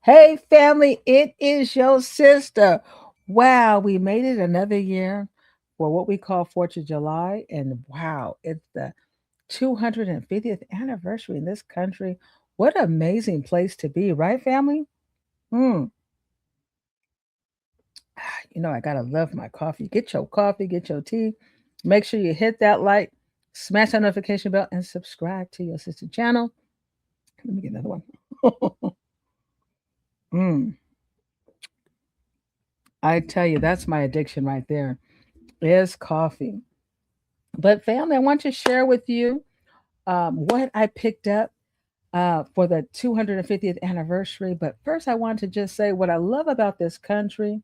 Hey, family, it is your sister. Wow, we made it another year for what we call 4th of July. And wow, it's the 250th anniversary in this country. What an amazing place to be, right, family? Mm, I got to love my coffee, get your tea. Make sure you hit that like, smash that notification bell, and subscribe to your sister channel. Let me get another one. mm, I tell you, that's my addiction right there is coffee. But family, I want to share with you what I picked up for the 250th anniversary. But first, I want to just say what I love about this country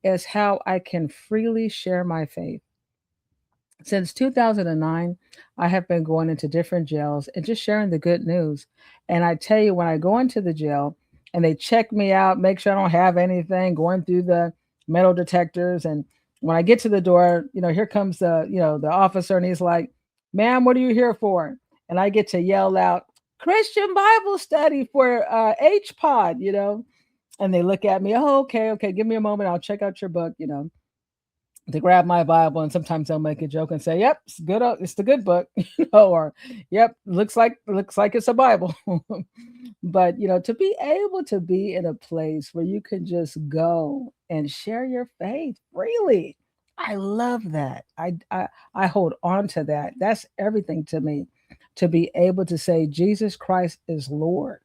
is how I can freely share my faith. Since 2009, I have been going into different jails and just sharing the good news. And I tell you, when I go into the jail and they check me out, make sure I don't have anything, going through the metal detectors. And when I get to the door, here comes the officer and he's like, "Ma'am, what are you here for?" And I get to yell out, "Christian Bible study for H pod." And they look at me, "Oh, okay, okay, give me a moment. I'll check out your book." To grab my Bible, and sometimes they'll make a joke and say, "Yep, it's good. It's the good book," or "Yep, looks like it's a Bible." But to be able to be in a place where you can just go and share your faith freely, I love that. I hold on to that. That's everything to me. To be able to say Jesus Christ is Lord,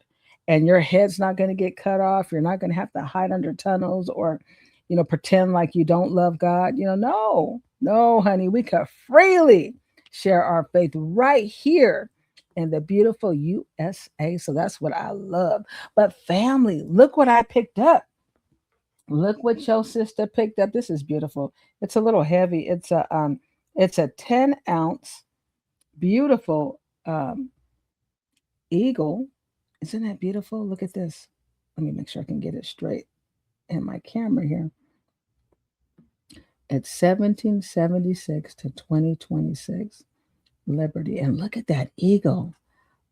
and your head's not going to get cut off. You're not going to have to hide under tunnels or pretend like you don't love God. No, no, honey, we could freely share our faith right here in the beautiful USA. So that's what I love. But family, look what I picked up. Look what your sister picked up. This is beautiful. It's a little heavy. It's a 10-ounce beautiful eagle. Isn't that beautiful? Look at this. Let me make sure I can get it straight in my camera here. It's 1776 to 2026 Liberty. And look at that eagle.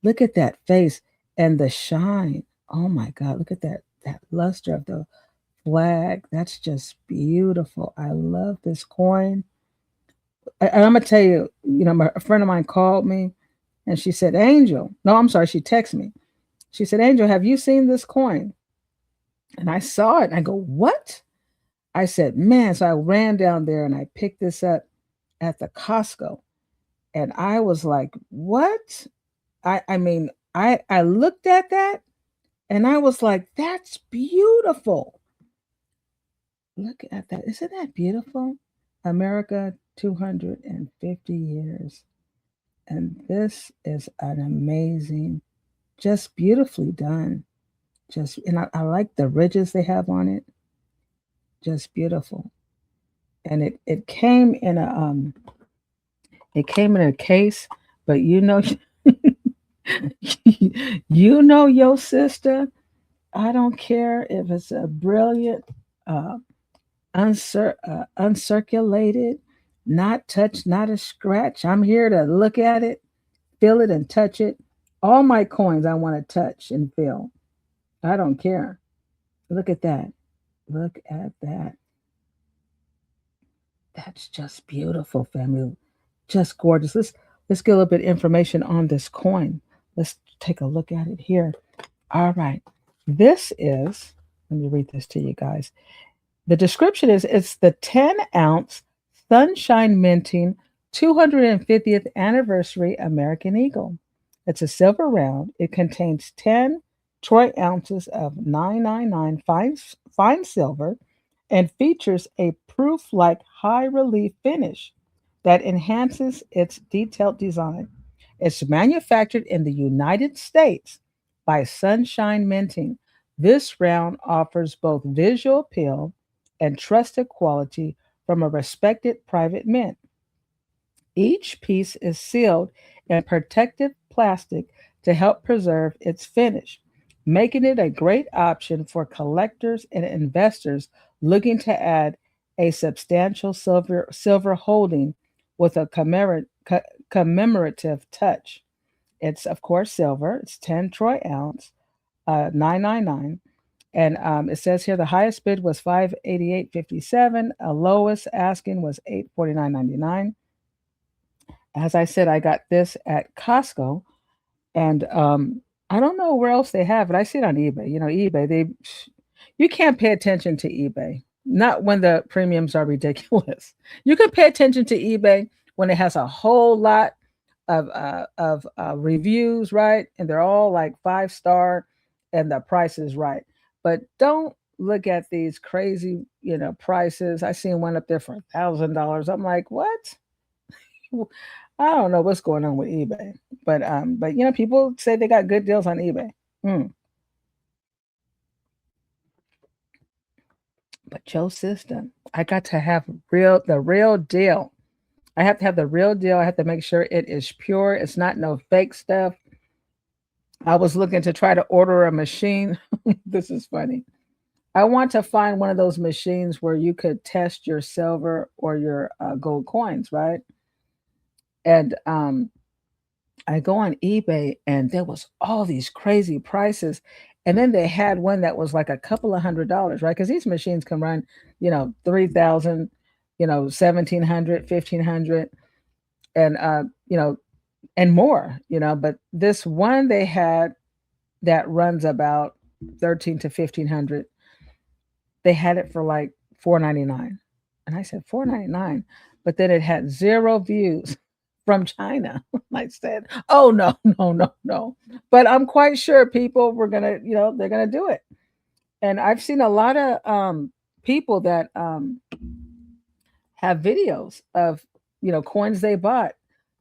Look at that face and the shine. Oh my God, look at that luster of the flag. That's just beautiful. I love this coin. And I'm gonna tell you, a friend of mine called me and she said, "Angel." No, I'm sorry, she texted me. She said, "Angel, have you seen this coin?" And I saw it and I go, "What?" I said, "Man." So I ran down there and I picked this up at the Costco. And I was like, "What?" I mean, I looked at that and I was like, "That's beautiful." Look at that. Isn't that beautiful? America 250 years. And this is an amazing, just beautifully done. And I like the ridges they have on it. Just beautiful. And it came in a case, but your sister. I don't care if it's a brilliant, uh, uncirculated, not touched, not a scratch. I'm here to look at it, feel it, and touch it. All my coins I want to touch and feel. I don't care. Look at that. Look at that. That's just beautiful, family. Just gorgeous. Let's get a little bit of information on this coin. Let's take a look at it here. All right. This is, let me read this to you guys. The description is it's the 10-ounce Sunshine Minting 250th Anniversary American Eagle. It's a silver round. It contains 10 troy ounces of 999 fine silver and features a proof like high relief finish that enhances its detailed design. It's manufactured in the United States by Sunshine Minting. This round offers both visual appeal and trusted quality from a respected private mint. Each piece is sealed in protective plastic to help preserve its finish, making it a great option for collectors and investors looking to add a substantial silver holding with a commemorative touch. It's of course silver. It's 10 troy ounce, 999. And it says here the highest bid was 588.57. A lowest asking was 849.99. As I said, I got this at Costco, and I don't know where else they have it. I see it on eBay. You know, eBay. You can't pay attention to eBay. Not when the premiums are ridiculous. You can pay attention to eBay when it has a whole lot of reviews, right? And they're all like 5 star, and the price is right. But don't look at these crazy, prices. I seen one up there for $1,000. I'm like, what? I don't know what's going on with eBay, but people say they got good deals on eBay. Mm. But Joe system, I got to have the real deal. I have to have the real deal. I have to make sure it is pure. It's not no fake stuff. I was looking to try to order a machine. This is funny. I want to find one of those machines where you could test your silver or your gold coins, right? And I go on eBay, and there was all these crazy prices. And then they had one that was like a couple of $100s, right? Because these machines can run, 3,000, 1,700, 1,500, and and more, but this one they had that runs about 13 to 1,500. They had it for like 4.99. And I said 4.99, but then it had 0 views from China. I said, "Oh no, no, no, no." But I'm quite sure people were gonna, they're gonna do it. And I've seen a lot of people that have videos of coins they bought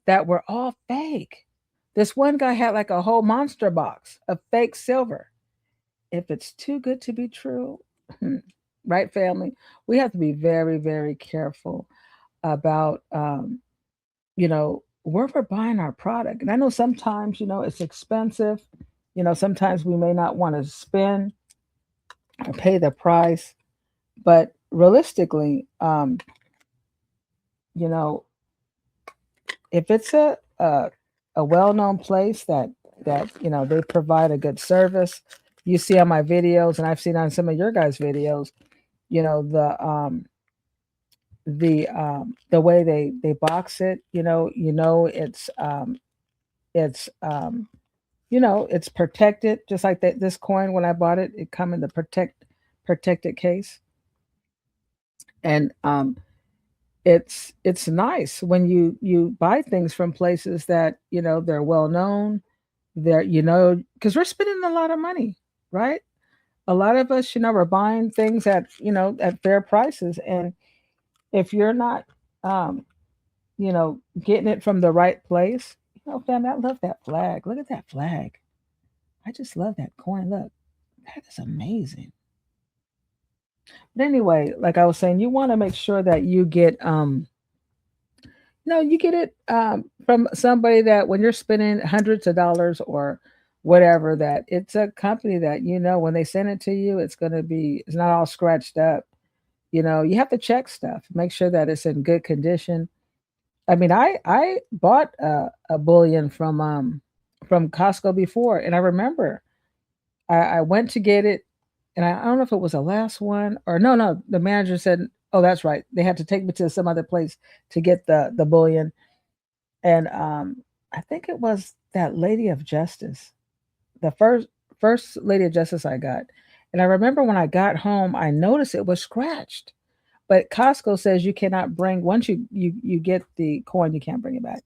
that were all fake. This one guy had like a whole monster box of fake silver. If it's too good to be true, right, family, we have to be very, very careful about where we're buying our product. And I know sometimes, it's expensive. Sometimes we may not want to spend or pay the price, but realistically, you know, if it's a well-known place that they provide a good service, you see on my videos, and I've seen on some of your guys' videos, you know the way they box it, it's it's protected, just like that. This coin, when I bought it, it come in the protected case, and it's nice when you buy things from places that they're well known. They're because we're spending a lot of money, right? A lot of us, we're buying things at at fair prices, and if you're not getting it from the right place, fam, I love that flag. Look at that flag. I just love that coin. Look, that is amazing. But anyway, like I was saying, you want to make sure that you get you get it from somebody that when you're spending hundreds of dollars or whatever, that it's a company that when they send it to you, it's not all scratched up. You have to check stuff, make sure that it's in good condition. I mean, I bought a bullion from Costco before, and I remember I went to get it, and I don't know if it was the last one or no. The manager said, "Oh, that's right." They had to take me to some other place to get the bullion, and I think it was that Lady of Justice, the first Lady of Justice I got, and I remember when I got home, I noticed it was scratched. But Costco says you cannot bring once you get the coin, you can't bring it back.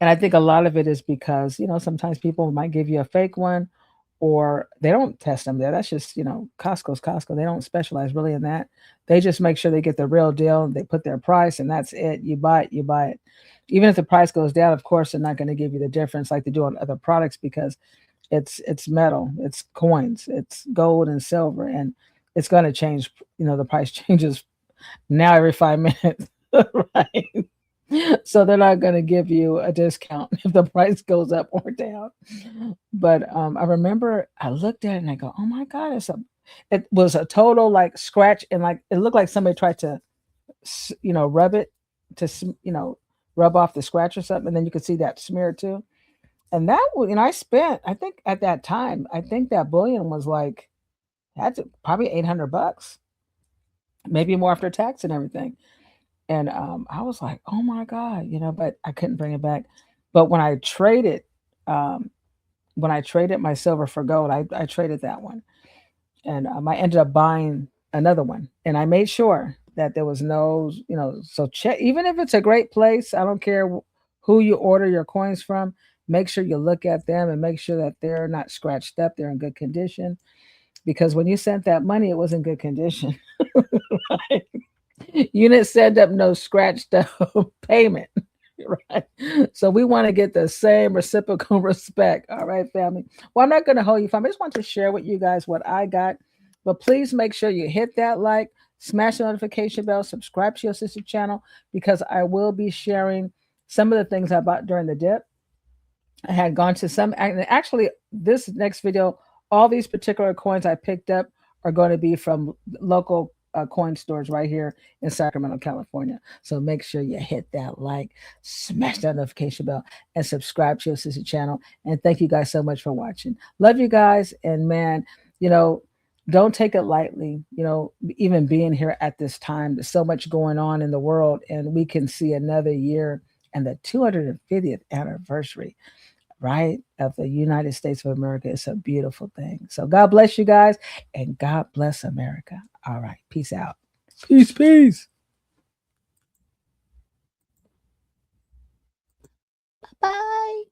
And I think a lot of it is because, sometimes people might give you a fake one or they don't test them there. That's just, Costco's Costco. They don't specialize really in that. They just make sure they get the real deal and they put their price and that's it. You buy it, you buy it. Even if the price goes down, of course, they're not going to give you the difference like they do on other products because it's metal, it's coins, it's gold and silver, and it's going to change. The price changes now every 5 minutes, right? So they're not going to give you a discount if the price goes up or down. But I remember I looked at it and I go, "Oh my God, it was a total like scratch, and like it looked like somebody tried to, rub it to, rub off the scratch or something, and then you could see that smear too." And that would, I spent, I think at that time, I think that bullion was like Had to probably $800, maybe more after tax and everything. And I was like, oh my God, but I couldn't bring it back. But um, when I traded my silver for gold, I traded that one. And I ended up buying another one. And I made sure that there was no, so check, even if it's a great place, I don't care who you order your coins from, make sure you look at them and make sure that they're not scratched up, they're in good condition. Because when you sent that money, it was in good condition. Right? You didn't send up no scratched up payment. Right. So we want to get the same reciprocal respect. All right, family. Well, I'm not going to hold you, family. I just want to share with you guys what I got. But please make sure you hit that like, smash the notification bell, subscribe to your sister channel, because I will be sharing some of the things I bought during the dip. I had gone to some, actually, this next video, all these particular coins I picked up are going to be from local coin stores right here in Sacramento, California. So make sure you hit that like, smash that notification bell, and subscribe to your sister channel. And thank you guys so much for watching. Love you guys. And man, don't take it lightly, even being here at this time. There's so much going on in the world, and we can see another year and the 250th anniversary, right, of the United States of America. Is a beautiful thing. So God bless you guys, and God bless America. All right. Peace out. Peace, peace. Bye.